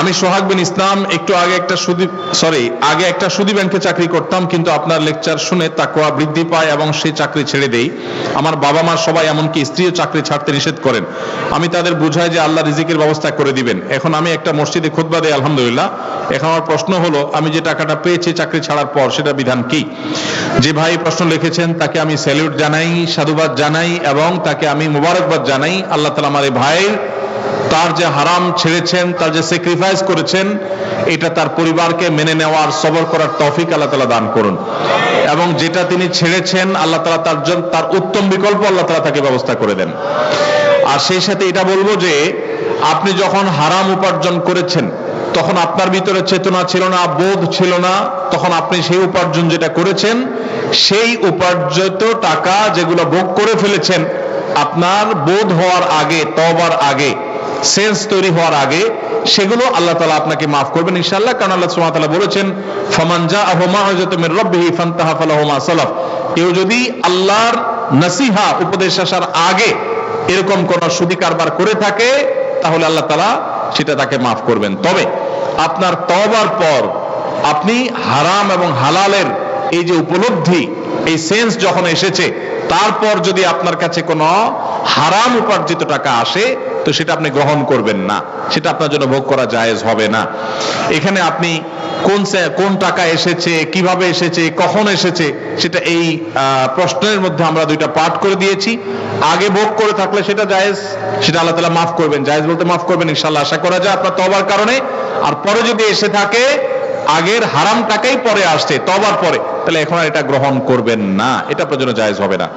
আমি সোহাগ বিন ইসলাম আগে একটা সুদী ব্যাংকে চাকরি করতাম, কিন্তু আপনার লেকচার শুনে তাকওয়া বৃদ্ধি পায় এবং সেই চাকরি ছেড়ে দেই। আমার বাবা মা সবাই, এমনকি স্ত্রীও চাকরি ছাড়তে নিষেধ করেন। আমি তাদের বুঝাই যে আল্লাহ রিজিকের ব্যবস্থা করে দিবেন। এখন আমি একটা মসজিদে খুতবা দেই, আলহামদুলিল্লাহ। এখন আমার প্রশ্ন হলো, আমি যে টাকাটা পেয়েছি চাকরি ছাড়ার পর, সেটা বিধান কি? যে ভাই প্রশ্ন লিখেছেন তাকে আমি স্যালিউট জানাই, সাধুবাদ জানাই এবং তাকে আমি মুবারকবাদ জানাই। আল্লাহ তাআলা আমার এই ভাইয়ের, তার যে হারাম ছেড়েছেন, তার যে স্যাক্রিফাইস করেছেন, এটা তার পরিবারকে মেনে নেওয়ার, সবর করার তৌফিক আল্লাহ তাআলা দান করুন। এবং যেটা তিনি ছেড়েছেন, আল্লাহ তাআলা তার উত্তম বিকল্প আল্লাহ তাআলা তাকে ব্যবস্থা করে দেন। আর সেই সাথে এটা বলবো যে আপনি যখন হারাম উপার্জন করেছেন, তখন আপনার ভিতরে চেতনা ছিল না, বোধ ছিল না। তখন আপনি সেই উপার্জন যেটা করেছেন, সেই উপার্জিত টাকা যেগুলো ভোগ করে ফেলেছেন, আপনার বোধ হওয়ার আগে, তওবার আগে, সেন্স তৈরি হওয়ার আগে, সেগুলো আল্লাহ তাআলা আপনাকে মাফ করবেন ইনশাআল্লাহ। কারণ আল্লাহ সুবহানাহু ওয়া তাআলা বলেছেন, ফামান জাআহু মাউইযাতুম মির রাব্বিহি ফান্তাহা ফালাহু মা সালাফ। কেউ যদি আল্লাহর নসিহা, উপদেশ আসার আগে এরকম কোন সুদী কারবার করে থাকে, তাহলে আল্লাহ তাআলা সেটা তাকে মাফ করবেন। তবে আপনার তওবার পর আপনি হারাম এবং হালালের এই যে উপলব্ধি, এই সেন্স যখন এসেছে, তারপর যদি আপনার কাছে কোনো হারাম উপার্জিত টাকা আসে, তো সেটা আপনি গ্রহণ করবেন না, সেটা আপনার জন্য ভোগ করা জায়েজ হবে না। এখানে আপনি কোন টাকা এসেছে, কিভাবে এসেছে, কখন এসেছে, সেটা এই প্রশ্নের মধ্যে আমরা দুইটা পার্ট করে দিয়েছি। আগে ভোগ করে থাকলে সেটা জায়েজ, সেটা আল্লাহ তাআলা মাফ করবেন, জায়েজ বলতে মাফ করবেন ইনশাআল্লাহ, আশা করা যায় আপনার তওবার কারণে। আর পরে যদি এসে থাকে, আগের হারাম টাকাই পরে আসছে তওবার পরে, তাহলে এখন আর এটা গ্রহণ করবেন না, এটা আপনার জন্য জায়েজ হবে না।